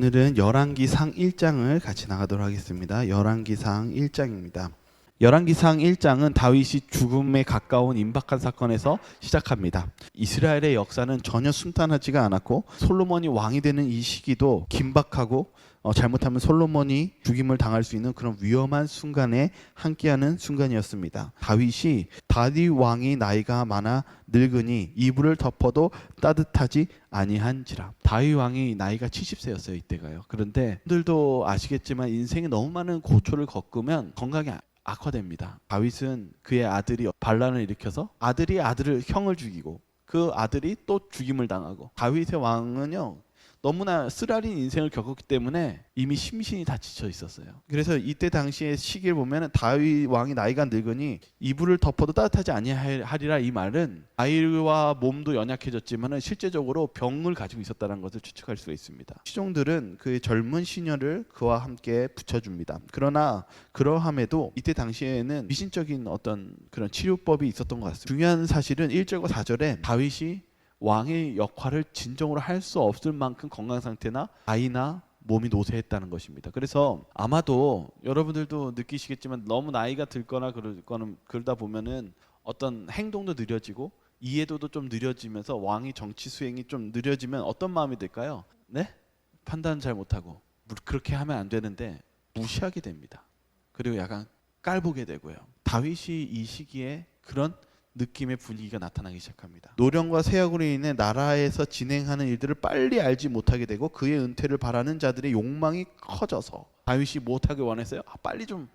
오늘은 열왕기상 1장을 같이 나가도록 하겠습니다. 열왕기상 1장입니다. 열왕기상 1장은 다윗이 죽음에 가까운 임박한 사건에서 시작합니다. 이스라엘의 역사는 전혀 순탄하지가 않았고 솔로몬이 왕이 되는 이 시기도 긴박하고 잘못하면 솔로몬이 죽임을 당할 수 있는 그런 위험한 순간에 함께하는 순간이었습니다. 다윗 왕이 나이가 많아 늙으니 이불을 덮어도 따뜻하지 아니한지라. 다윗 왕이 나이가 70세였어요 이때가요. 그런데 분들도 아시겠지만 인생에 너무 많은 고초를 겪으면 건강이 악화됩니다. 다윗은 그의 아들이 반란을 일으켜서 아들이 형을 죽이고 그 아들이 또 죽임을 당하고, 다윗의 왕은요 너무나 쓰라린 인생을 겪었기 때문에 이미 심신이 다 지쳐 있었어요. 그래서 이때 당시의 시기를 보면 다윗 왕이 나이가 늙으니 이불을 덮어도 따뜻하지 아니하리라, 이 말은 나이와 몸도 연약해졌지만 실제적으로 병을 가지고 있었다는 것을 추측할 수가 있습니다. 시종들은 그의 젊은 시녀를 그와 함께 붙여줍니다. 그러나 그러함에도 이때 당시에는 미신적인 어떤 그런 치료법이 있었던 것 같습니다. 중요한 사실은 1절과 4절에 다윗이 왕의 역할을 진정으로 할 수 없을 만큼 건강 상태나 나이나 몸이 노쇠했다는 것입니다. 그래서 아마도 여러분들도 느끼시겠지만 너무 나이가 들거나 그러다 보면은 어떤 행동도 느려지고 이해도도 좀 느려지면서 왕의 정치 수행이 좀 느려지면 어떤 마음이 들까요? 네? 판단 잘 못하고 그렇게 하면 안 되는데 무시하게 됩니다. 그리고 약간 깔보게 되고요. 다윗이 이 시기에 그런 느낌의 분위기가 나타나기 시작합니다. 노령과 세약으로 인해 나라에서 진행하는 일들을 빨리 알지 못하게 되고 그의 은퇴를 바라는 자들의 욕망이 커져서 다윗이 못하게 원했어요. 빨리 좀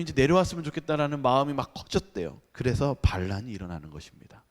이제 내려왔으면 좋겠다라는 마음이 막 커졌대요. 그래서 반란이 일어나는 것입니다.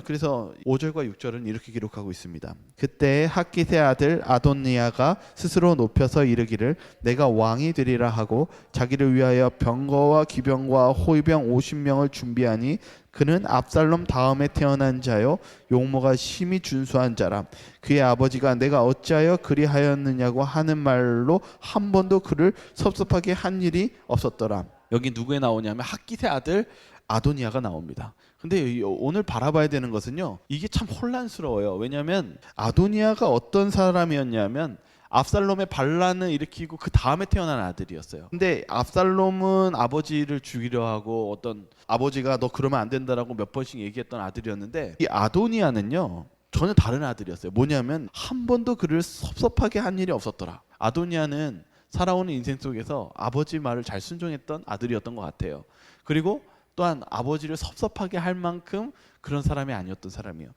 그래서 5절과 6절은 이렇게 기록하고 있습니다. 그때 학깃의 아들 아도니아가 스스로 높여서 이르기를 내가 왕이 되리라 하고 자기를 위하여 병거와 기병과 호위병 50명을 준비하니 그는 압살롬 다음에 태어난 자요 용모가 심히 준수한 자라. 그의 아버지가 내가 어찌하여 그리하였느냐고 하는 말로 한 번도 그를 섭섭하게 한 일이 없었더라. 여기 누구에 나오냐면 학깃의 아들 아도니아가 나옵니다. 근데 오늘 바라봐야 되는 것은요, 이게 참 혼란스러워요. 왜냐하면 아도니아가 어떤 사람이었냐면 압살롬의 반란을 일으키고 그 다음에 태어난 아들이었어요. 근데 압살롬은 아버지를 죽이려 하고 어떤 아버지가 너 그러면 안 된다라고 몇 번씩 얘기했던 아들이었는데, 이 아도니아는요 전혀 다른 아들이었어요. 뭐냐면 한 번도 그를 섭섭하게 한 일이 없었더라. 아도니아는 살아오는 인생 속에서 아버지 말을 잘 순종했던 아들이었던 것 같아요. 그리고 또한 아버지를 섭섭하게 할 만큼 그런 사람이 아니었던 사람이에요.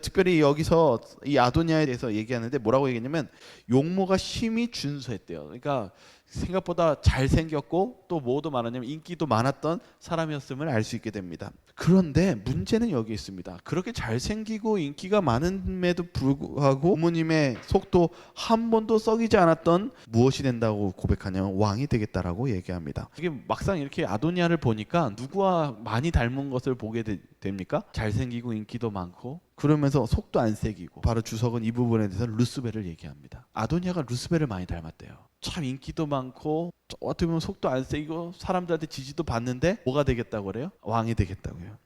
특별히 여기서 이 아도니아에 대해서 얘기하는데 뭐라고 얘기했냐면 용모가 심히 준수했대요. 그러니까 생각보다 잘생겼고 또 뭐도 많았냐면 인기도 많았던 사람이었음을 알 수 있게 됩니다. 그런데 문제는 여기 있습니다. 그렇게 잘생기고 인기가 많음에도 불구하고 부모님의 속도 한 번도 썩이지 않았던, 무엇이 된다고 고백하냐면 왕이 되겠다라고 얘기합니다. 이게 막상 이렇게 아도니아를 보니까 누구와 많이 닮은 것을 보게 됩니까? 잘생기고 인기도 많고 그러면서 속도 안 세기고. 바로 주석은 이 부분에 대해서 루스벨을 얘기합니다. 아도니아가 루스벨을 많이 닮았대요. 참 인기도 많고 어떻게 보면 속도 안 세고 사람들한테 지지도 받는데 뭐가 되겠다고 그래요? 왕이 되겠다고요.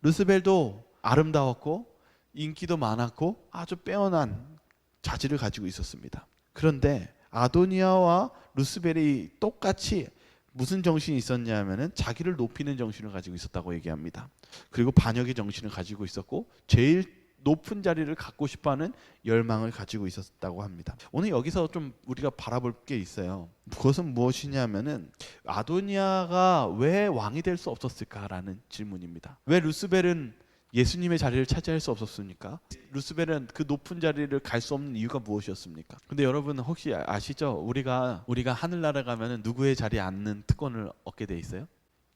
루스벨도 아름다웠고 인기도 많았고 아주 빼어난 자질을 가지고 있었습니다. 그런데 아도니아와 루스벨이 똑같이 무슨 정신이 있었냐면은 자기를 높이는 정신을 가지고 있었다고 얘기합니다. 그리고 반역의 정신을 가지고 있었고 제일 높은 자리를 갖고 싶어하는 열망을 가지고 있었다고 합니다. 오늘 여기서 좀 우리가 바라볼 게 있어요. 그것은 무엇이냐면은 아도니아가 왜 왕이 될 수 없었을까라는 질문입니다. 왜 루스벨은 예수님의 자리를 차지할 수 없었습니까? 루스벨은 그 높은 자리를 갈 수 없는 이유가 무엇이었습니까? 근데 여러분 혹시 아시죠? 우리가 하늘나라 가면은 누구의 자리에 앉는 특권을 얻게 돼 있어요?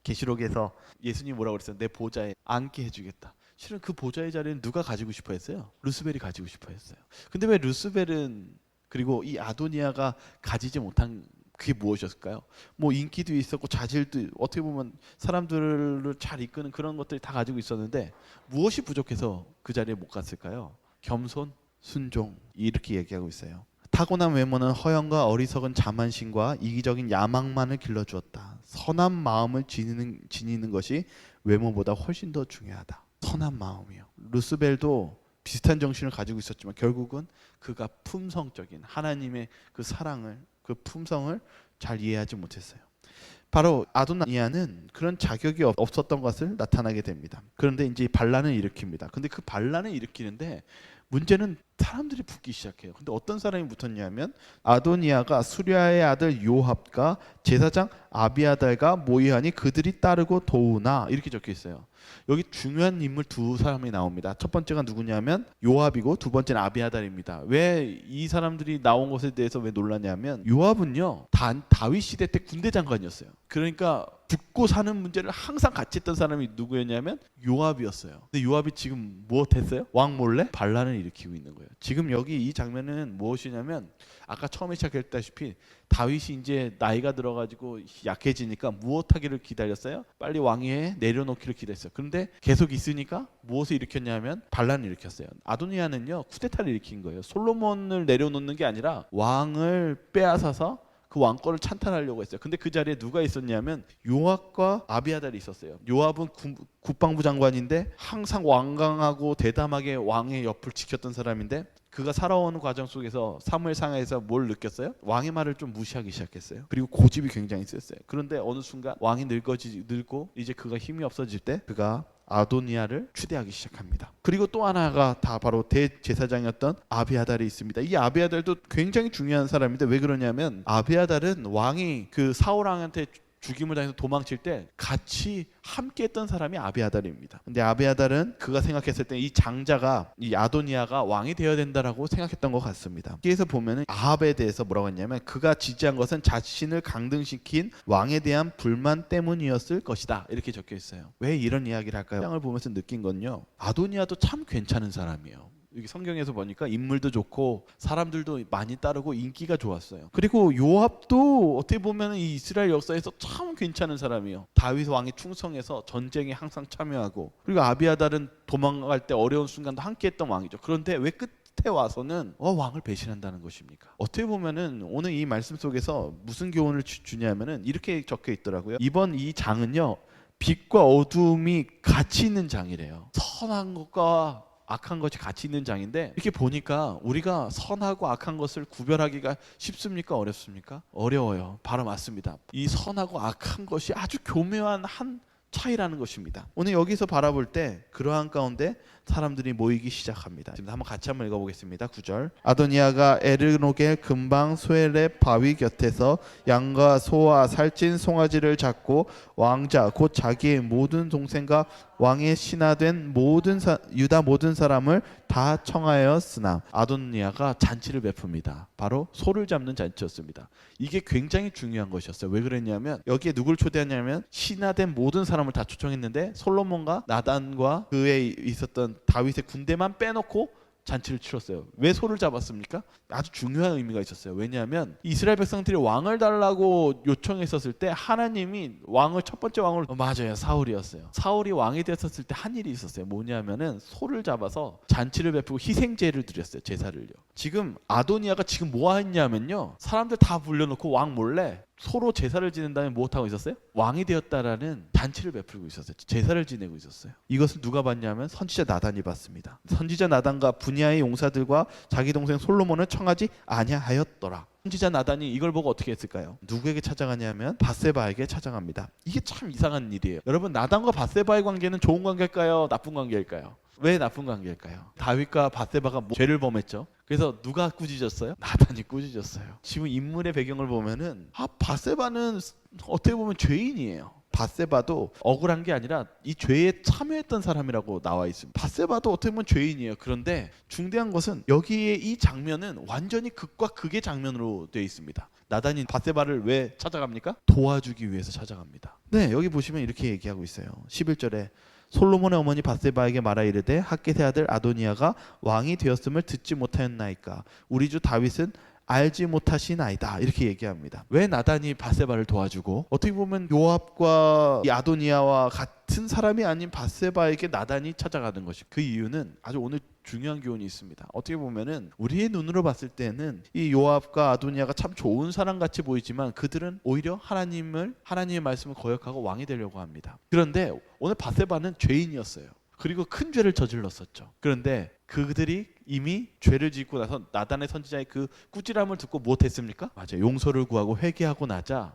계시록에서 예수님이 뭐라고 그랬어요? 내 보좌에 앉게 해주겠다. 실은 그 보좌의 자리는 누가 가지고 싶어 했어요? 루스벨이 가지고 싶어 했어요. 근데 왜 루스벨은, 그리고 이 아도니아가 가지지 못한 그게 무엇이었을까요? 뭐 인기도 있었고 자질도, 어떻게 보면 사람들을 잘 이끄는 그런 것들이 다 가지고 있었는데 무엇이 부족해서 그 자리에 못 갔을까요? 겸손, 순종, 이렇게 얘기하고 있어요. 타고난 외모는 허영과 어리석은 자만심과 이기적인 야망만을 길러주었다. 선한 마음을 지니는 것이 외모보다 훨씬 더 중요하다. 선한 마음이요. 루스벨도 비슷한 정신을 가지고 있었지만 결국은 그가 품성적인 하나님의 그 사랑을, 그 품성을 잘 이해하지 못했어요. 바로 아도니아는 그런 자격이 없었던 것을 나타나게 됩니다. 그런데 이제 반란을 일으킵니다. 근데 그 반란을 일으키는데 문제는 사람들이 붙기 시작해요. 근데 어떤 사람이 붙었냐면 아도니아가 수리아의 아들 요압과 제사장 아비아달과 모이하니 그들이 따르고 도우나 이렇게 적혀 있어요. 여기 중요한 인물 두 사람이 나옵니다. 첫 번째가 누구냐면 요압이고 두 번째는 아비아달입니다. 왜 이 사람들이 나온 것에 대해서 왜 놀라냐면 요압은요 다윗 시대 때 군대 장관이었어요. 그러니까 죽고 사는 문제를 항상 같이 했던 사람이 누구였냐면 요압이었어요. 근데 요압이 지금 무엇했어요? 왕 몰래 반란을 일으키고 있는 거예요. 지금 여기 이 장면은 무엇이냐면 아까 처음에 시작했다시피 다윗이 이제 나이가 들어가지고 약해지니까 무엇하기를 기다렸어요? 빨리 왕위에 내려놓기를 기다렸어요. 그런데 계속 있으니까 무엇을 일으켰냐면 반란을 일으켰어요. 아도니아는요 쿠데타를 일으킨 거예요. 솔로몬을 내려놓는 게 아니라 왕을 빼앗아서 그 왕권을 찬탈하려고 했어요. 근데 그 자리에 누가 있었냐면 요압과 아비아달이 있었어요. 요압은 국방부 장관인데 항상 완강하고 대담하게 왕의 옆을 지켰던 사람인데 그가 살아오는 과정 속에서 사무엘상에서 뭘 느꼈어요? 왕의 말을 좀 무시하기 시작했어요. 그리고 고집이 굉장히 셌어요. 그런데 어느 순간 왕이 늙고 이제 그가 힘이 없어질 때 그가 아도니아를 추대하기 시작합니다. 그리고 또 하나가 다 바로 대제사장이었던 아비아달이 있습니다. 이 아비아달도 굉장히 중요한 사람인데 왜 그러냐면 아비아달은 왕이 그 사울 왕한테 죽임을 당해서 도망칠 때 같이 함께 했던 사람이 아비아달입니다. 근데 아비아달은 그가 생각했을 때 이 장자가 이 아도니아가 왕이 되어야 된다라고 생각했던 것 같습니다. 여기에서 보면은 아합에 대해서 뭐라고 했냐면 그가 지지한 것은 자신을 강등시킨 왕에 대한 불만 때문이었을 것이다. 이렇게 적혀 있어요. 왜 이런 이야기를 할까요? 장을 보면서 느낀 건요. 아도니아도 참 괜찮은 사람이에요. 여기 성경에서 보니까 인물도 좋고 사람들도 많이 따르고 인기가 좋았어요. 그리고 요압도 어떻게 보면 이 이스라엘 역사에서 참 괜찮은 사람이에요. 다윗 왕에 충성해서 전쟁에 항상 참여하고 그리고 아비아달은 도망갈 때 어려운 순간도 함께했던 왕이죠. 그런데 왜 끝에 와서는 왕을 배신한다는 것입니까? 어떻게 보면은 오늘 이 말씀 속에서 무슨 교훈을 주냐면은 이렇게 적혀 있더라고요. 이번 이 장은요 빛과 어둠이 같이 있는 장이래요. 선한 것과 악한 것이 같이 있는 장인데 이렇게 보니까 우리가 선하고 악한 것을 구별하기가 쉽습니까? 어렵습니까? 어려워요. 바로 맞습니다. 이 선하고 악한 것이 아주 교묘한 한 차이라는 것입니다. 오늘 여기서 바라볼 때 그러한 가운데 사람들이 모이기 시작합니다. 지금 한번 읽어보겠습니다. 9절 아도니아가 에르노겔 근방 소엘의 바위 곁에서 양과 소와 살찐 송아지를 잡고 왕자 곧 자기의 모든 동생과 왕의 신하된 유다 모든 사람을 다 청하였으나 아도니아가 잔치를 베풉니다. 바로 소를 잡는 잔치였습니다. 이게 굉장히 중요한 것이었어요. 왜 그랬냐면 여기에 누굴 초대했냐면 신하된 모든 사람을 다 초청했는데 솔로몬과 나단과 그에 있었던 다윗의 군대만 빼놓고 잔치를 치렀어요. 왜 소를 잡았습니까? 아주 중요한 의미가 있었어요. 왜냐하면 이스라엘 백성들이 왕을 달라고 요청했었을 때 하나님이 첫 번째 왕을 맞아요. 사울이었어요. 사울이 왕이 됐었을 때 한 일이 있었어요. 뭐냐면은 소를 잡아서 잔치를 베푸고 희생제를 드렸어요. 제사를요. 지금 아도니아가 지금 뭐 했냐면요. 사람들 다 불려놓고 왕 몰래 서로 제사를 지낸 다음에 무엇하고 있었어요? 왕이 되었다라는 잔치를 베풀고 있었어요. 제사를 지내고 있었어요. 이것을 누가 봤냐면 선지자 나단이 봤습니다. 선지자 나단과 분야의 용사들과 자기 동생 솔로몬을 청하지 아니하였더라. 선지자 나단이 이걸 보고 어떻게 했을까요? 누구에게 찾아가냐면 밧세바에게 찾아갑니다. 이게 참 이상한 일이에요. 여러분 나단과 밧세바의 관계는 좋은 관계일까요? 나쁜 관계일까요? 왜 나쁜 관계일까요? 다윗과 밧세바가 죄를 범했죠. 그래서 누가 꾸짖었어요? 나단이 꾸짖었어요. 지금 인물의 배경을 보면은 밧세바는 어떻게 보면 죄인이에요. 밧세바도 억울한 게 아니라 이 죄에 참여했던 사람이라고 나와 있습니다. 밧세바도 어떻게 보면 죄인이에요. 그런데 중대한 것은 여기에 이 장면은 완전히 극과 극의 장면으로 되어 있습니다. 나단이 밧세바를 왜 찾아갑니까? 도와주기 위해서 찾아갑니다. 네, 여기 보시면 이렇게 얘기하고 있어요. 11절에 솔로몬의 어머니 밧세바에게 말하 이르되 핫겟의 아들 아도니아가 왕이 되었음을 듣지 못하였나이까 우리 주 다윗은 알지 못하시나이다 이렇게 얘기합니다. 왜 나단이 밧세바를 도와주고 어떻게 보면 요압과 이 아도니아와 같은 사람이 아닌 밧세바에게 나단이 찾아가는 것이 그 이유는 아주 오늘 중요한 교훈이 있습니다. 어떻게 보면은 우리의 눈으로 봤을 때는 이 요압과 아도니아가 참 좋은 사람 같이 보이지만 그들은 오히려 하나님의 말씀을 거역하고 왕이 되려고 합니다. 그런데 오늘 밧세바는 죄인이었어요. 그리고 큰 죄를 저질렀었죠. 그런데 그들이 이미 죄를 짓고 나서 나단의 선지자의 그 꾸지람을 듣고 무엇했습니까? 맞아요. 용서를 구하고 회개하고 나자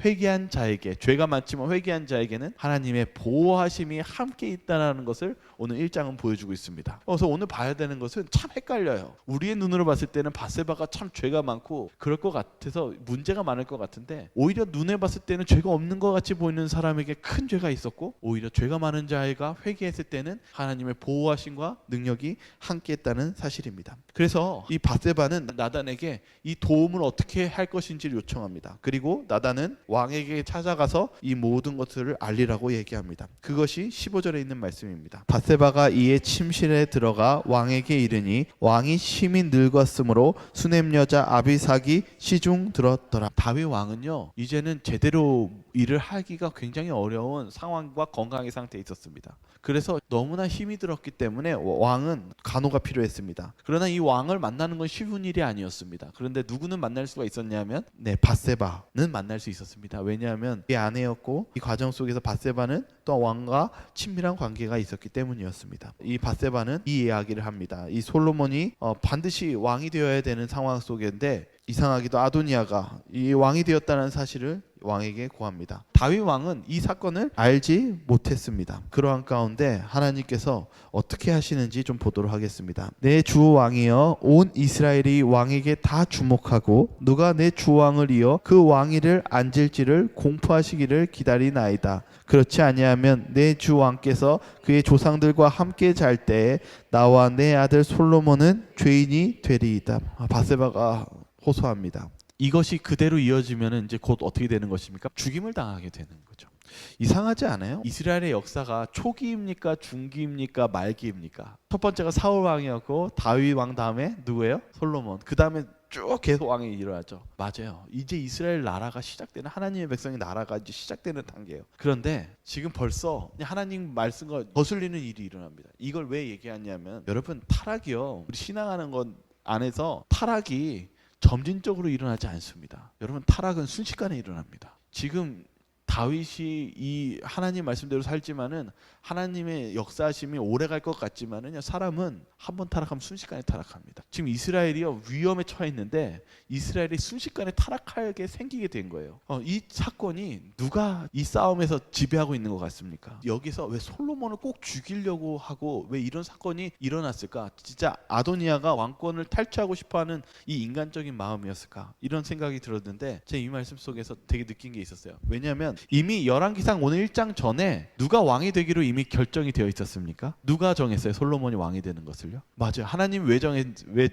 회개한 자에게, 죄가 많지만 회개한 자에게는 하나님의 보호하심이 함께 있다는 것을 오늘 1장은 보여주고 있습니다. 그래서 오늘 봐야 되는 것은 참 헷갈려요. 우리의 눈으로 봤을 때는 밧세바가 참 죄가 많고 그럴 것 같아서 문제가 많을 것 같은데, 오히려 눈에 봤을 때는 죄가 없는 것 같이 보이는 사람에게 큰 죄가 있었고, 오히려 죄가 많은 자가 회개했을 때는 하나님의 보호하심과 능력이 함께 했다는 사실입니다. 그래서 이 밧세바는 나단에게 이 도움을 어떻게 할 것인지를 요청합니다. 그리고 나단은 왕에게 찾아가서 이 모든 것들을 알리라고 얘기합니다. 그것이 15절에 있는 말씀입니다. 밧세바가 이에 침실에 들어가 왕에게 이르니 왕이 심히 늙었으므로 수냄 여자 아비삭이 시중 들었더라. 다윗 왕은요, 이제는 제대로 일을 하기가 굉장히 어려운 상황과 건강의 상태에 있었습니다. 그래서 너무나 힘이 들었기 때문에 왕은 간호가 필요했습니다. 그러나 이 왕을 만나는 건 쉬운 일이 아니었습니다. 그런데 누구는 만날 수가 있었냐면 밧세바는 만날 수 있었습니다. 왜냐하면 이 아내였고, 이 과정 속에서 밧세바는 또 왕과 친밀한 관계가 있었기 때문이었습니다. 이 밧세바는 이 이야기를 합니다. 이 솔로몬이 반드시 왕이 되어야 되는 상황 속인데, 이상하게도 아도니아가 이 왕이 되었다는 사실을 왕에게 고합니다. 다윗 왕은 이 사건을 알지 못했습니다. 그러한 가운데 하나님께서 어떻게 하시는지 좀 보도록 하겠습니다. 내 주 왕이여, 온 이스라엘이 왕에게 다 주목하고 누가 내 주 왕을 이어 그 왕위를 앉을지를 공포하시기를 기다리나이다. 그렇지 아니하면 내 주 왕께서 그의 조상들과 함께 잘 때에 나와 내 아들 솔로몬은 죄인이 되리이다. 밧세바가 호소합니다. 이것이 그대로 이어지면 이제 곧 어떻게 되는 것입니까? 죽임을 당하게 되는 거죠. 이상하지 않아요? 이스라엘의 역사가 초기입니까? 중기입니까? 말기입니까? 첫 번째가 사울 왕이었고, 다윗 왕 다음에 누구예요? 솔로몬. 그 다음에 쭉 계속 왕이 일어나죠. 맞아요. 이제 이스라엘 나라가 시작되는, 하나님의 백성의 나라가 이제 시작되는 단계예요. 그런데 지금 벌써 하나님 말씀과 거슬리는 일이 일어납니다. 이걸 왜 얘기하냐면, 여러분, 타락이요, 우리 신앙하는 것 안에서 타락이 점진적으로 일어나지 않습니다. 여러분, 타락은 순식간에 일어납니다. 지금 다윗이 이 하나님 말씀대로 살지만은 하나님의 역사하심이 오래 갈 것 같지만은 사람은 한번 타락하면 순식간에 타락합니다. 지금 이스라엘이요, 위험에 처해 있는데 이스라엘이 순식간에 타락하게 생기게 된 거예요. 이 사건이 누가 이 싸움에서 지배하고 있는 것 같습니까? 여기서 왜 솔로몬을 꼭 죽이려고 하고 왜 이런 사건이 일어났을까? 진짜 아도니아가 왕권을 탈취하고 싶어하는 이 인간적인 마음이었을까? 이런 생각이 들었는데, 제 이 말씀 속에서 되게 느낀 게 있었어요. 왜냐하면 이미 열왕기상 오늘 1장 전에 누가 왕이 되기로 이미 결정이 되어 있었습니까? 누가 정했어요? 솔로몬이 왕이 되는 것을요? 맞아요. 하나님 왜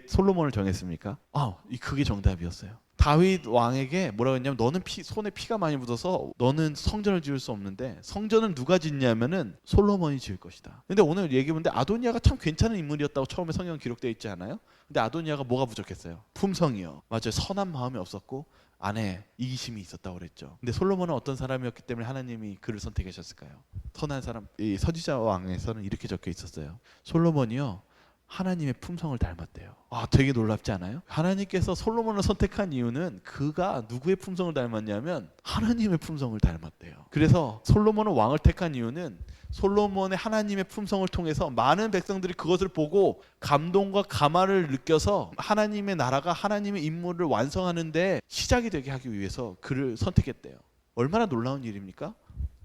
솔로몬을 정했습니까? 그게 정답이었어요. 다윗 왕에게 뭐라고 했냐면, 너는 손에 피가 많이 묻어서 너는 성전을 지을 수 없는데 성전을 누가 짓냐면은 솔로몬이 지을 것이다. 근데 오늘 얘기해보는데 아도니아가 참 괜찮은 인물이었다고 처음에 성경 기록되어 있지 않아요? 근데 아도니아가 뭐가 부족했어요? 품성이요. 맞아요. 선한 마음이 없었고 안에 이기심이 있었다고 그랬죠. 근데 솔로몬은 어떤 사람이었기 때문에 하나님이 그를 선택하셨을까요? 선한 사람. 이 서지자 왕에서는 이렇게 적혀 있었어요. 솔로몬이요, 하나님의 품성을 닮았대요. 되게 놀랍지 않아요? 하나님께서 솔로몬을 선택한 이유는 그가 누구의 품성을 닮았냐면 하나님의 품성을 닮았대요. 그래서 솔로몬은 왕을 택한 이유는 솔로몬의 하나님의 품성을 통해서 많은 백성들이 그것을 보고 감동과 감화를 느껴서 하나님의 나라가 하나님의 임무를 완성하는 데 시작이 되게 하기 위해서 그를 선택했대요. 얼마나 놀라운 일입니까?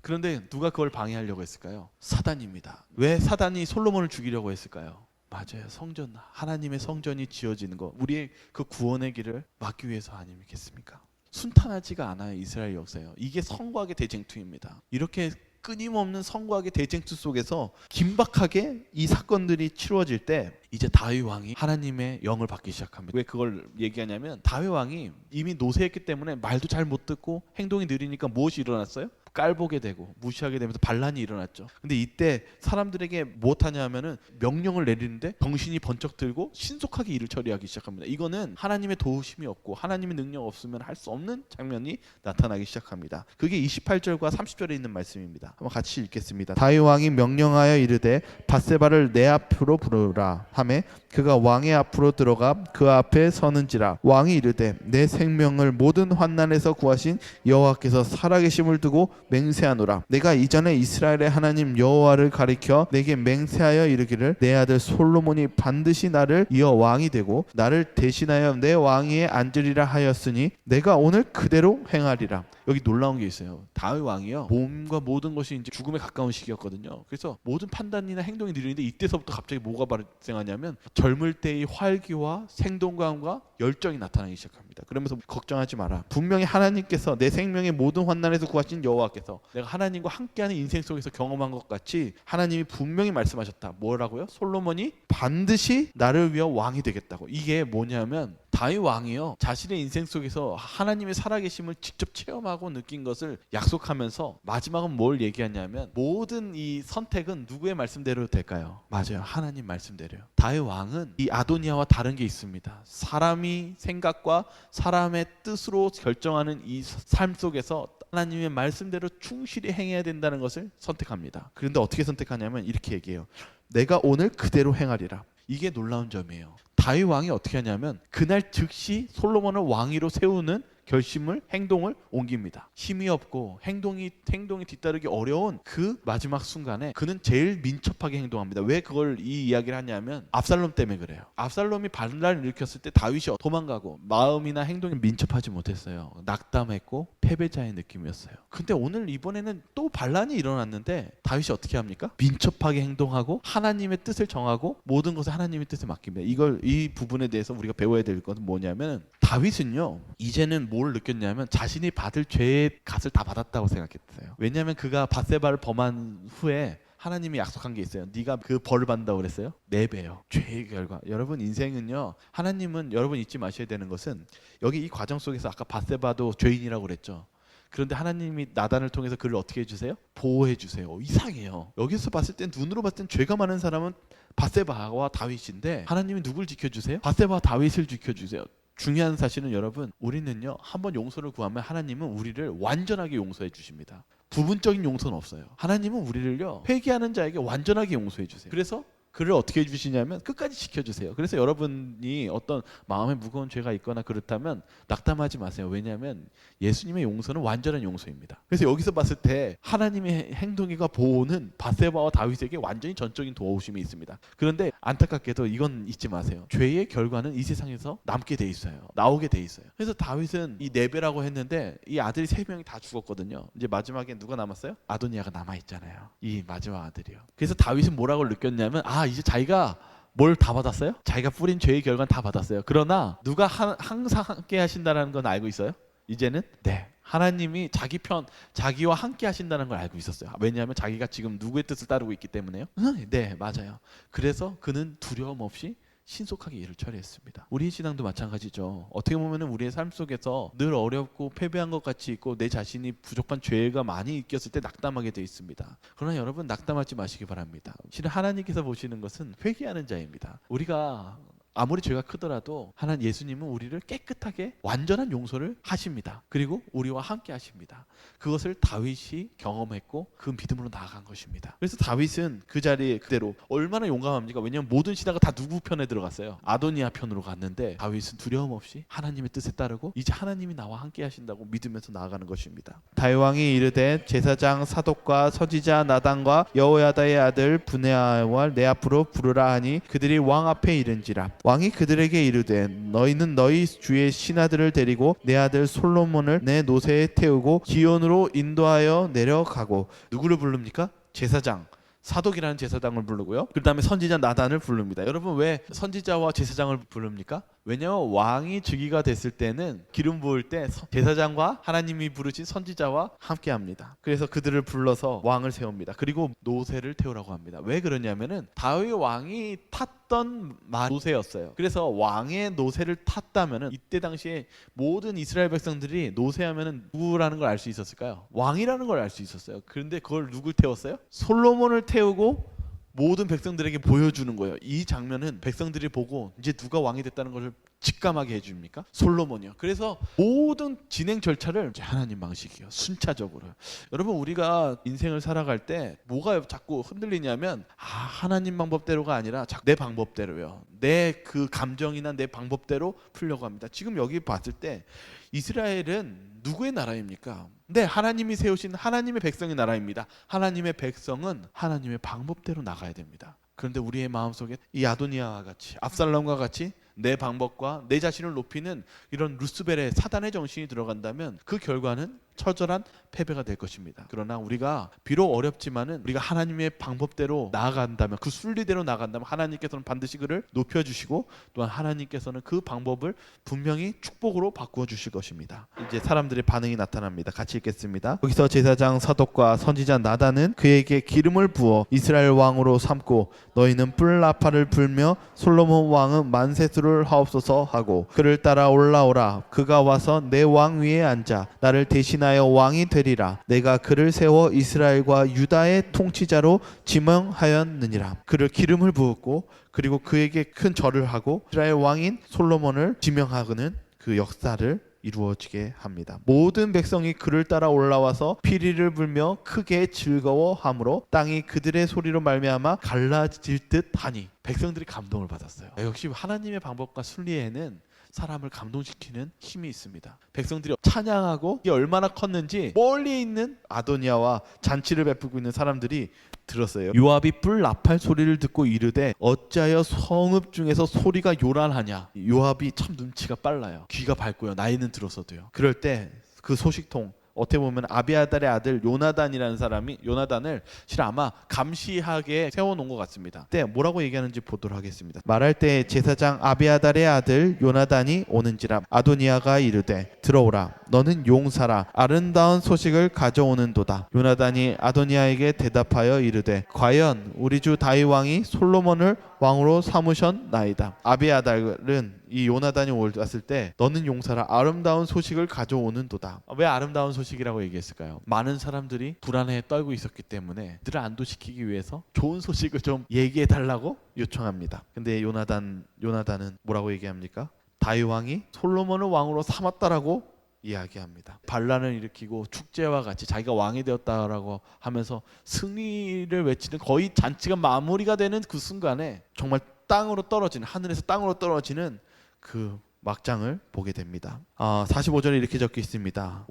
그런데 누가 그걸 방해하려고 했을까요? 사단입니다. 왜 사단이 솔로몬을 죽이려고 했을까요? 맞아요. 성전, 하나님의 성전이 지어지는 것, 우리의 그 구원의 길을 막기 위해서 아니겠습니까? 순탄하지가 않아요. 이스라엘 역사요. 이게 성곽의 대쟁투입니다. 이렇게 끊임없는 성곽의 대쟁투 속에서 긴박하게 이 사건들이 치루어질 때 이제 다윗 왕이 하나님의 영을 받기 시작합니다. 왜 그걸 얘기하냐면, 다윗 왕이 이미 노쇠했기 때문에 말도 잘 못 듣고 행동이 느리니까 무엇이 일어났어요? 깔보게 되고 무시하게 되면서 반란이 일어났죠. 근데 이때 사람들에게 무엇하냐 하면은 명령을 내리는데 정신이 번쩍 들고 신속하게 일을 처리하기 시작합니다. 이거는 하나님의 도우심이 없고 하나님의 능력 없으면 할 수 없는 장면이 나타나기 시작합니다. 그게 28절과 30절에 있는 말씀입니다. 한번 같이 읽겠습니다. 다윗 왕이 명령하여 이르되 밧세바를 내 앞으로 부르라 하매 그가 왕의 앞으로 들어가 그 앞에 서는지라. 왕이 이르되 내 생명을 모든 환난에서 구하신 여호와께서 살아계심을 두고 맹세하노라. 내가 이전에 이스라엘의 하나님 여호와를 가리켜 내게 맹세하여 이르기를 내 아들 솔로몬이 반드시 나를 이어 왕이 되고 나를 대신하여 내 왕위에 앉으리라 하였으니 내가 오늘 그대로 행하리라. 여기 놀라운 게 있어요. 다윗 왕이요, 몸과 모든 것이 이제 죽음에 가까운 시기였거든요. 그래서 모든 판단이나 행동이 느리는데 이때서부터 갑자기 뭐가 발생하냐면 젊을 때의 활기와 생동감과 열정이 나타나기 시작합니다. 그러면서 걱정하지 마라. 분명히 하나님께서 내 생명의 모든 환난에서 구하신 여호와께서 내가 하나님과 함께하는 인생 속에서 경험한 것 같이 하나님이 분명히 말씀하셨다. 뭐라고요? 솔로몬이 반드시 나를 위해 왕이 되겠다고. 이게 뭐냐면 다윗 왕이요, 자신의 인생 속에서 하나님의 살아계심을 직접 체험하고 느낀 것을 약속하면서 마지막은 뭘 얘기하냐면 모든 이 선택은 누구의 말씀대로 될까요? 맞아요, 하나님 말씀대로요. 다윗 왕은 이 아도니아와 다른 게 있습니다. 사람이 생각과 사람의 뜻으로 결정하는 이 삶 속에서 하나님의 말씀대로 충실히 행해야 된다는 것을 선택합니다. 그런데 어떻게 선택하냐면 이렇게 얘기해요. 내가 오늘 그대로 행하리라. 이게 놀라운 점이에요. 다윗 왕이 어떻게 하냐면 그날 즉시 솔로몬을 왕위로 세우는 결심을, 행동을 옮깁니다. 힘이 없고 행동이 뒤따르기 어려운 그 마지막 순간에 그는 제일 민첩하게 행동합니다. 왜 그걸 이 이야기를 하냐면 압살롬 때문에 그래요. 압살롬이 반란을 일으켰을 때 다윗이 도망가고 마음이나 행동이 민첩하지 못했어요. 낙담했고 패배자의 느낌이었어요. 근데 오늘 이번에는 또 반란이 일어났는데 다윗이 어떻게 합니까? 민첩하게 행동하고 하나님의 뜻을 정하고 모든 것을 하나님의 뜻에 맡깁니다. 이 부분에 대해서 우리가 배워야 될 것은 뭐냐면 다윗은요, 이제는 뭘 느꼈냐면 자신이 받을 죄의 값을 다 받았다고 생각했어요. 왜냐하면 그가 밧세바를 범한 후에 하나님이 약속한 게 있어요. 네가 그 벌을 받는다고 그랬어요? 4배요. 죄의 결과. 여러분 인생은요, 하나님은 여러분 잊지 마셔야 되는 것은 여기 이 과정 속에서 아까 밧세바도 죄인이라고 그랬죠. 그런데 하나님이 나단을 통해서 그를 어떻게 해주세요? 보호해 주세요. 이상해요. 여기서 봤을 땐, 눈으로 봤을 땐 죄가 많은 사람은 밧세바와 다윗인데 하나님이 누굴 지켜주세요? 밧세바와 다윗을 지켜주세요. 중요한 사실은 여러분, 우리는요, 한번 용서를 구하면 하나님은 우리를 완전하게 용서해 주십니다. 부분적인 용서는 없어요. 하나님은 우리를요, 회개하는 자에게 완전하게 용서해 주세요. 그래서 그를 어떻게 해주시냐면 끝까지 지켜주세요. 그래서 여러분이 어떤 마음에 무거운 죄가 있거나 그렇다면 낙담하지 마세요. 왜냐하면 예수님의 용서는 완전한 용서입니다. 그래서 여기서 봤을 때 하나님의 행동과 보호는 밧세바와 다윗에게 완전히 전적인 도우심이 있습니다. 그런데 안타깝게도 이건 잊지 마세요. 죄의 결과는 이 세상에서 남게 돼 있어요. 나오게 돼 있어요. 그래서 다윗은 이 4배라고 했는데 이 아들이 3명이 다 죽었거든요. 이제 마지막에 누가 남았어요? 아도니아가 남아있잖아요. 이 마지막 아들이요. 그래서 다윗은 뭐라고 느꼈냐면 이제 자기가 뭘 다 받았어요? 자기가 뿌린 죄의 결과는 다 받았어요. 그러나 누가 항상 함께 하신다는 건 알고 있어요? 이제는 하나님이 자기 편, 자기와 함께 하신다는 걸 알고 있었어요. 왜냐하면 자기가 지금 누구의 뜻을 따르고 있기 때문에요. 네, 맞아요. 그래서 그는 두려움 없이 신속하게 일을 처리했습니다. 우리의 신앙도 마찬가지죠. 어떻게 보면 우리의 삶 속에서 늘 어렵고 패배한 것 같이 있고 내 자신이 부족한 죄가 많이 있겼을 때 낙담하게 돼 있습니다. 그러나 여러분, 낙담하지 마시기 바랍니다. 실은 하나님께서 보시는 것은 회개하는 자입니다. 우리가 아무리 죄가 크더라도 하나님 예수님은 우리를 깨끗하게 완전한 용서를 하십니다. 그리고 우리와 함께 하십니다. 그것을 다윗이 경험했고 그 믿음으로 나아간 것입니다. 그래서 다윗은 그 자리에 그대로 얼마나 용감합니까? 왜냐하면 모든 신하가 다 누구 편에 들어갔어요? 아도니아 편으로 갔는데 다윗은 두려움 없이 하나님의 뜻에 따르고 이제 하나님이 나와 함께 하신다고 믿으면서 나아가는 것입니다. 다윗 왕이 이르되 제사장 사독과 서지자 나단과 여호야다의 아들 브네아와 내 앞으로 부르라 하니 그들이 왕 앞에 이른지라. 왕이 그들에게 이르되 너희는 너희 주의 신하들을 데리고 내 아들 솔로몬을 내 노새에 태우고 기온으로 인도하여 내려가고. 누구를 부릅니까? 제사장 사독이라는 제사장을 부르고요. 그 다음에 선지자 나단을 부릅니다. 여러분, 왜 선지자와 제사장을 부릅니까? 왜냐하면 왕이 즉위가 됐을 때는 기름 부을 때 제사장과 하나님이 부르신 선지자와 함께 합니다. 그래서 그들을 불러서 왕을 세웁니다. 그리고 노새를 태우라고 합니다. 왜 그러냐면은 다윗 왕이 탔던 노새였어요. 그래서 왕의 노새를 탔다면은 이때 당시에 모든 이스라엘 백성들이 노새하면은 누구라는 걸 알 수 있었을까요? 왕이라는 걸 알 수 있었어요. 그런데 그걸 누굴 태웠어요? 솔로몬을 태우고 모든 백성들에게 보여주는 거예요. 이 장면은 백성들이 보고 이제 누가 왕이 됐다는 것을 직감하게 해줍니까? 솔로몬이요. 그래서 모든 진행 절차를 하나님 방식이요. 순차적으로. 여러분 우리가 인생을 살아갈 때 뭐가 자꾸 흔들리냐면 하나님 방법대로가 아니라 자꾸 내 방법대로요. 내 그 감정이나 내 방법대로 풀려고 합니다. 지금 여기 봤을 때 이스라엘은 누구의 나라입니까? 네, 하나님이 세우신 하나님의 백성의 나라입니다. 하나님의 백성은 하나님의 방법대로 나가야 됩니다. 그런데 우리의 마음속에 이 아도니아와 같이 압살롬과 같이 내 방법과 내 자신을 높이는 이런 루스벨의 사단의 정신이 들어간다면 그 결과는 처절한 패배가 될 것입니다. 그러나 우리가 비록 어렵지만은 우리가 하나님의 방법대로 나아간다면, 그 순리대로 나아간다면 하나님께서는 반드시 그를 높여주시고 또한 하나님께서는 그 방법을 분명히 축복으로 바꾸어 주실 것입니다. 이제 사람들의 반응이 나타납니다. 같이 읽겠습니다. 여기서 제사장 사독과 선지자 나단은 그에게 기름을 부어 이스라엘 왕으로 삼고 너희는 뿔 나팔을 불며 솔로몬 왕은 만세수를 하옵소서 하고 그를 따라 올라오라. 그가 와서 내 왕 위에 앉아 나를 대신하여 왕이 되리라. 내가 그를 세워 이스라엘과 유다의 통치자로 지명하였느니라. 그를 기름을 부었고 그리고 그에게 큰 절을 하고 이스라엘 왕인 솔로몬을 지명하고는 그 역사를 이루어지게 합니다. 모든 백성이 그를 따라 올라와서 피리를 불며 크게 즐거워하므로 땅이 그들의 소리로 말미암아 갈라질 듯하니 백성들이 감동을 받았어요. 역시 하나님의 방법과 순리에는 사람을 감동시키는 힘이 있습니다. 백성들이 찬양하고 이게 얼마나 컸는지 멀리 있는 아도니아와 잔치를 베풀고 있는 사람들이 들었어요. 요압이 뿔 나팔 소리를 듣고 이르되 어찌하여 성읍 중에서 소리가 요란하냐. 요압이 참 눈치가 빨라요. 귀가 밝고요. 나이는 들어서도요. 그럴 때 그 소식통 어떻게 보면 아비아달의 아들 요나단이라는 사람이 요나단을 실은 아마 감시하게 세워놓은 것 같습니다. 그때 뭐라고 얘기하는지 보도록 하겠습니다. 말할 때 제사장 아비아달의 아들 요나단이 오는지라 아도니아가 이르되 들어오라. 너는 용사라. 아름다운 소식을 가져오는도다. 요나단이 아도니아에게 대답하여 이르되 과연 우리 주 다윗 왕이 솔로몬을 왕으로 삼으셨나이다. 아비아달은 이 요나단이 왔을 때 너는 용사라. 아름다운 소식을 가져오는도다. 왜 아름다운 소식이라고 얘기했을까요? 많은 사람들이 불안해 떨고 있었기 때문에 그들을 안도시키기 위해서 좋은 소식을 좀 얘기해 달라고 요청합니다. 근데 요나단은 뭐라고 얘기합니까? 다윗 왕이 솔로몬을 왕으로 삼았다라고 이야기합니다. 반란을 일으키고 축제와 같이 자기가 왕이 되었다라고 하면서 승리를 외치는, 거의 잔치가 마무리가 되는 그 순간에 정말 땅으로 떨어지는, 하늘에서 땅으로 떨어지는 그 막장을 보게 됩니다. 45절에 이렇게 적혀 있습니다.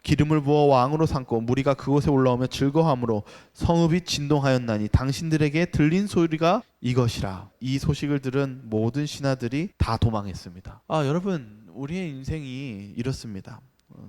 기름을 부어 왕으로 삼고 무리가 그곳에 올라오며 즐거워함으로 성읍이 진동하였나니 당신들에게 들린 소리가 이것이라. 이 소식을 들은 모든 신하들이 다 도망했습니다. 여러분, 우리의 인생이 이렇습니다.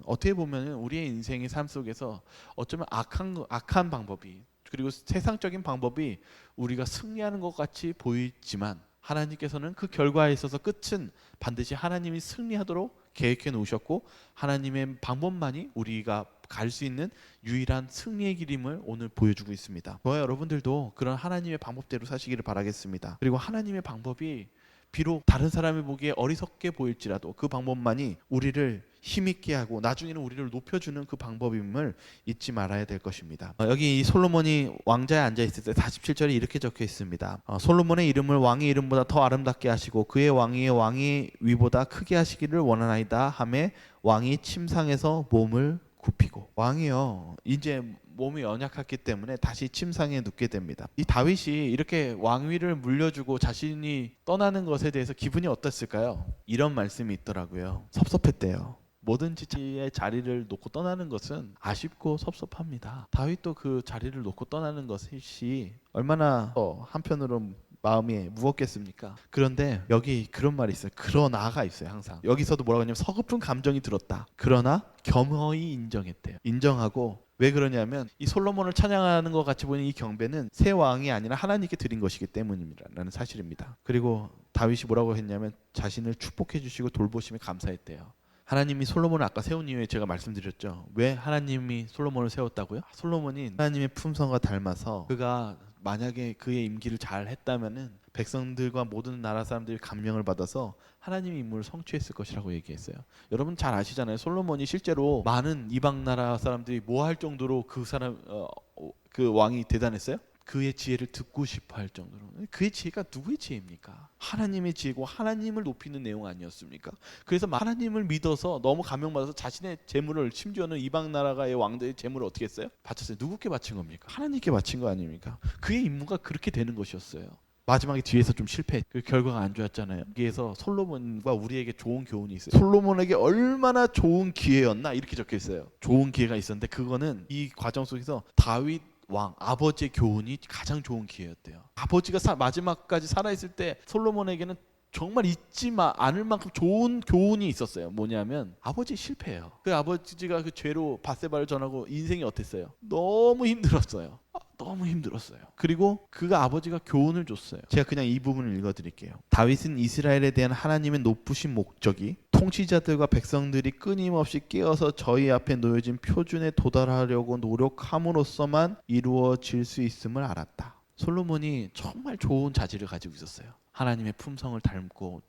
어떻게 보면 우리의 인생의 삶 속에서 어쩌면 악한 방법이, 그리고 세상적인 방법이 우리가 승리하는 것 같이 보이지만 하나님께서는 그 결과에 있어서 끝은 반드시 하나님이 승리하도록 계획해 놓으셨고 하나님의 방법만이 우리가 갈 수 있는 유일한 승리의 길임을 오늘 보여주고 있습니다. 저와 여러분들도 그런 하나님의 방법대로 사시기를 바라겠습니다. 그리고 하나님의 방법이 비록 다른 사람이 보기에 어리석게 보일지라도 그 방법만이 우리를 힘있게 하고 나중에는 우리를 높여주는 그 방법임을 잊지 말아야 될 것입니다. 여기 이 솔로몬이 왕자에 앉아있을 때 47절에 이렇게 적혀 있습니다. 솔로몬의 이름을 왕의 이름보다 더 아름답게 하시고 그의 왕의 위보다 크게 하시기를 원하나이다 하매 왕이 침상에서 몸을 굽히고, 왕이요 이제 몸이 연약했기 때문에 다시 침상에 눕게 됩니다. 이 다윗이 이렇게 왕위를 물려주고 자신이 떠나는 것에 대해서 기분이 어땠을까요? 이런 말씀이 있더라고요. 섭섭했대요. 뭐든지의 자리를 놓고 떠나는 것은 아쉽고 섭섭합니다. 다윗도 그 자리를 놓고 떠나는 것이 얼마나 한편으로 마음이 무겁겠습니까? 그런데 여기 그런 말이 있어요. 그러나가 있어요. 항상 여기서도 뭐라고 하냐면 서글픈 감정이 들었다. 그러나 겸허히 인정했대요. 인정하고, 왜 그러냐면 이 솔로몬을 찬양하는 것 같이 보이는 이 경배는 새 왕이 아니라 하나님께 드린 것이기 때문이라는 사실입니다. 그리고 다윗이 뭐라고 했냐면 자신을 축복해 주시고 돌보심에 감사했대요. 하나님이 솔로몬을 아까 세운 이유에 제가 말씀드렸죠. 왜 하나님이 솔로몬을 세웠다고요? 솔로몬이 하나님의 품성과 닮아서 그가 만약에 그의 임기를 잘 했다면은 백성들과 모든 나라 사람들이 감명을 받아서 하나님의 임무를 성취했을 것이라고 얘기했어요. 여러분 잘 아시잖아요. 솔로몬이 실제로 많은 이방 나라 사람들이 뭐 할 정도로 그 왕이 대단했어요? 그의 지혜를 듣고 싶어 할 정도로. 그의 지혜가 누구의 지혜입니까? 하나님의 지혜고 하나님을 높이는 내용 아니었습니까? 그래서 하나님을 믿어서 너무 감명받아서 자신의 재물을, 심지어는 이방 나라의 왕들의 재물을 어떻게 했어요? 바쳤어요. 누구께 바친 겁니까? 하나님께 바친 거 아닙니까? 그의 임무가 그렇게 되는 것이었어요. 마지막에 뒤에서 좀 실패. 그 결과가 안 좋았잖아요. 여기에서 솔로몬과 우리에게 좋은 교훈이 있어요. 솔로몬에게 얼마나 좋은 기회였나 이렇게 적혀 있어요. 좋은 기회가 있었는데 그거는 이 과정 속에서 다윗 왕 아버지의 교훈이 가장 좋은 기회였대요. 아버지가 마지막까지 살아있을 때 솔로몬에게는 정말 잊지 않을 만큼 좋은 교훈이 있었어요. 뭐냐면 아버지 실패예요. 그 아버지가 그 죄로 밧세바를 전하고 인생이 어땠어요? 너무 힘들었어요. 너무 힘들었어요. 그리고 그가 아버지가 교훈을 줬어요. 제가 그냥 이 부분을 읽어드릴게요. 다윗은 이스라엘에 대한 하나님의 높으신 목적이 통치자들과 백성들이 끊임없이 깨어서 저희 앞에 놓여진 표준에 도달하려고 노력함으로써만 이루어질 수 있음을 알았다. 솔로몬이 정말 좋은 자질을 가지고 있었어요. 하나님의 품성을 닮고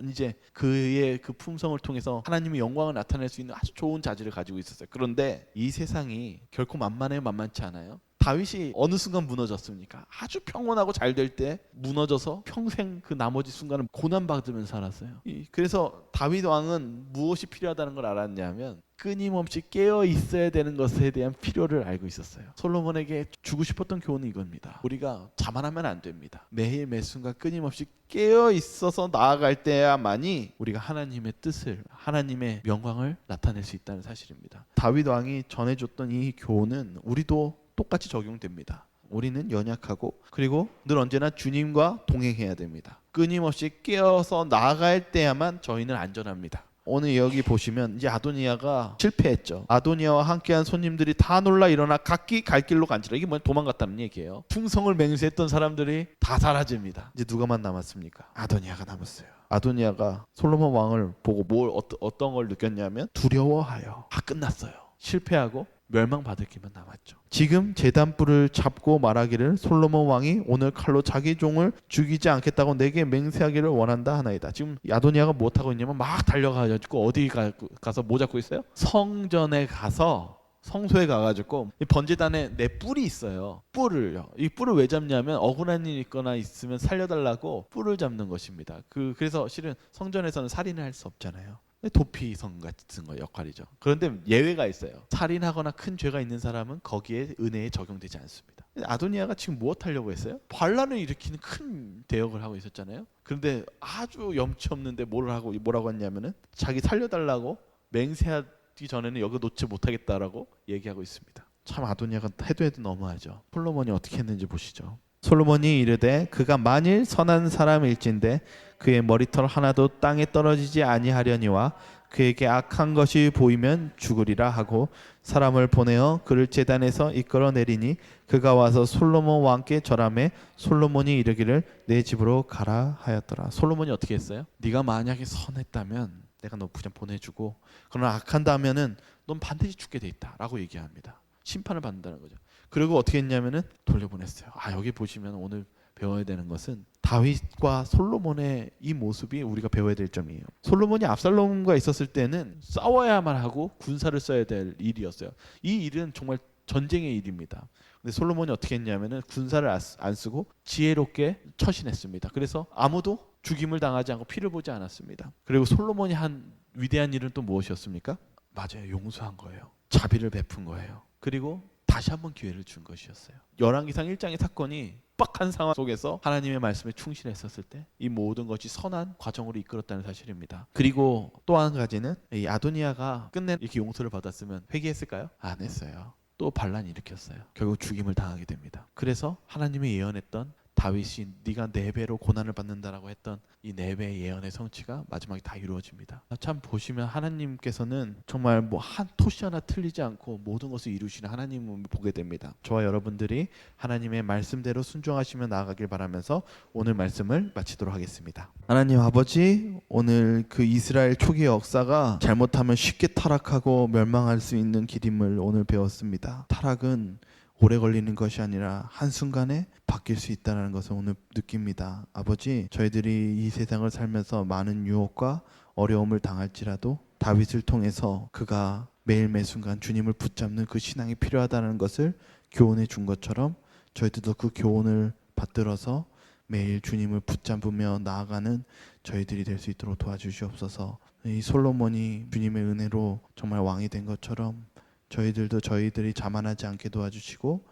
이제 그의 그 품성을 통해서 하나님의 영광을 나타낼 수 있는 아주 좋은 자질을 가지고 있었어요. 그런데 이 세상이 결코 만만치 않아요. 다윗이 어느 순간 무너졌습니까? 아주 평온하고 잘 될 때 무너져서 평생 그 나머지 순간은 고난받으면서 살았어요. 그래서 다윗 왕은 무엇이 필요하다는 걸 알았냐면 끊임없이 깨어 있어야 되는 것에 대한 필요를 알고 있었어요. 솔로몬에게 주고 싶었던 교훈은 이겁니다. 우리가 자만하면 안 됩니다. 매일 매순간 끊임없이 깨어 있어서 나아갈 때야만이 우리가 하나님의 뜻을, 하나님의 영광을 나타낼 수 있다는 사실입니다. 다윗 왕이 전해줬던 이 교훈은 우리도 똑같이 적용됩니다. 우리는 연약하고 그리고 늘 언제나 주님과 동행해야 됩니다. 끊임없이 깨어서 나아갈 때야만 저희는 안전합니다. 오늘 여기 보시면 이제 아도니아가 실패했죠. 아도니아와 함께한 손님들이 다 놀라 일어나 각기 갈 길로 간지라. 이게 뭐냐? 도망갔다는 얘기예요. 풍성을 맹세했던 사람들이 다 사라집니다. 이제 누가만 남았습니까? 아도니아가 남았어요. 아도니아가 솔로몬 왕을 보고 어떤 걸 느꼈냐면 두려워하여. 끝났어요. 실패하고 멸망받을 길만 남았죠. 지금 제단불을 잡고 말하기를 솔로몬 왕이 오늘 칼로 자기 종을 죽이지 않겠다고 내게 맹세하기를 원한다 하나이다. 지금 아도니아가 못하고 있냐면 막 달려가가지고 어디 가서 뭐 잡고 있어요? 성전에 가서 성소에 가가지고 이 번제단에 내 뿔이 있어요. 뿔을요. 이 뿔을 왜 잡냐면 억울한 일 있거나 있으면 살려달라고 뿔을 잡는 것입니다. 그래서 실은 성전에서는 살인을 할 수 없잖아요. 도피성 같은 거 역할이죠. 그런데 예외가 있어요. 살인하거나 큰 죄가 있는 사람은 거기에 은혜에 적용되지 않습니다. 아도니아가 지금 무엇 하려고 했어요? 반란을 일으키는 큰 대역을 하고 있었잖아요. 그런데 아주 염치 없는데 뭐라고 했냐면은 자기 살려달라고 맹세하기 전에는 여기 놓지 못하겠다라고 얘기하고 있습니다. 참 아도니아가 해도 너무하죠. 솔로몬이 어떻게 했는지 보시죠. 솔로몬이 이르되 그가 만일 선한 사람일진데 그의 머리털 하나도 땅에 떨어지지 아니하려니와 그에게 악한 것이 보이면 죽으리라 하고 사람을 보내어 그를 제단에서 이끌어내리니 그가 와서 솔로몬 왕께 절하매 솔로몬이 이르기를 내 집으로 가라 하였더라. 솔로몬이 어떻게 했어요? 네가 만약에 선했다면 내가 너 그냥 보내주고 그러나 악한다면은 넌 반드시 죽게 돼 있다라고 얘기합니다. 심판을 받는다는 거죠. 그리고 어떻게 했냐면은 돌려보냈어요. 여기 보시면 오늘 배워야 되는 것은 다윗과 솔로몬의 이 모습이 우리가 배워야 될 점이에요. 솔로몬이 압살롬과 있었을 때는 싸워야만 하고 군사를 써야 될 일이었어요. 이 일은 정말 전쟁의 일입니다. 근데 솔로몬이 어떻게 했냐면은 군사를 안 쓰고 지혜롭게 처신했습니다. 그래서 아무도 죽임을 당하지 않고 피를 보지 않았습니다. 그리고 솔로몬이 한 위대한 일은 또 무엇이었습니까? 맞아요. 용서한 거예요. 자비를 베푼 거예요. 그리고 다시 한번 기회를 준 것이었어요. 열왕기상 1장의 사건이 빡한 상황 속에서 하나님의 말씀에 충실했었을 때 이 모든 것이 선한 과정으로 이끌었다는 사실입니다. 그리고 또 한 가지는 이 아도니아가 끝내 이렇게 용서를 받았으면 회개했을까요? 안 했어요. 또 반란을 일으켰어요. 결국 죽임을 당하게 됩니다. 그래서 하나님이 예언했던 다윗이 네가 4배로 고난을 받는다라고 했던 이 4배의 예언의 성취가 마지막에 다 이루어집니다. 참 보시면 하나님께서는 정말 뭐 한 토시 하나 틀리지 않고 모든 것을 이루시는 하나님을 보게 됩니다. 저와 여러분들이 하나님의 말씀대로 순종하시며 나아가길 바라면서 오늘 말씀을 마치도록 하겠습니다. 하나님 아버지, 오늘 그 이스라엘 초기 역사가 잘못하면 쉽게 타락하고 멸망할 수 있는 길임을 오늘 배웠습니다. 타락은 오래 걸리는 것이 아니라 한순간에 바뀔 수 있다는 것을 오늘 느낍니다. 아버지, 저희들이 이 세상을 살면서 많은 유혹과 어려움을 당할지라도 다윗을 통해서 그가 매일 매순간 주님을 붙잡는 그 신앙이 필요하다는 것을 교훈해 준 것처럼 저희들도 그 교훈을 받들어서 매일 주님을 붙잡으며 나아가는 저희들이 될 수 있도록 도와주시옵소서. 이 솔로몬이 주님의 은혜로 정말 왕이 된 것처럼 저희들도 저희들이 자만하지 않게 도와주시고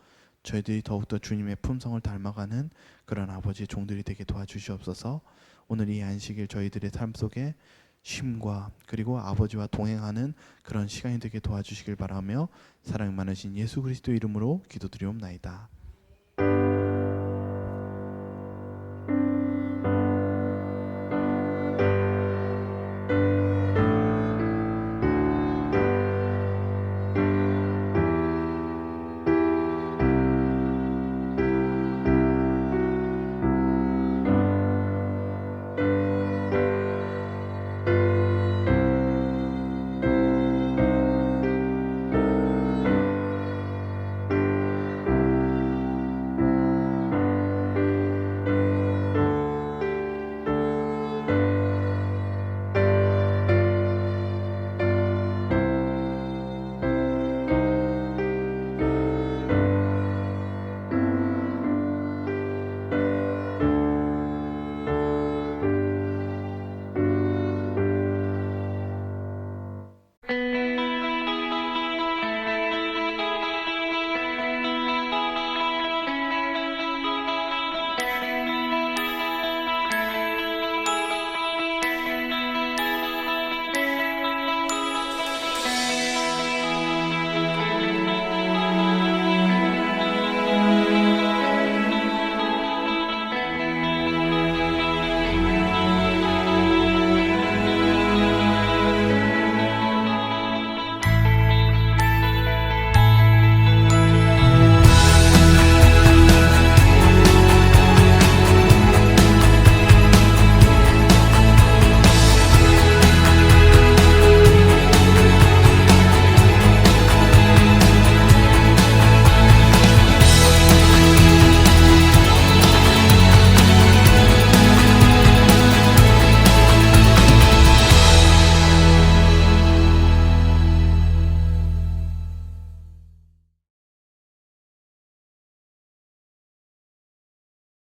저희들이 더욱더 주님의 품성을 닮아가는 그런 아버지의 종들이 되게 도와주시옵소서. 오늘 이 안식일 저희들의 삶 속에 쉼과 그리고 아버지와 동행하는 그런 시간이 되게 도와주시길 바라며 사랑 많으신 예수 그리스도 이름으로 기도드리옵나이다.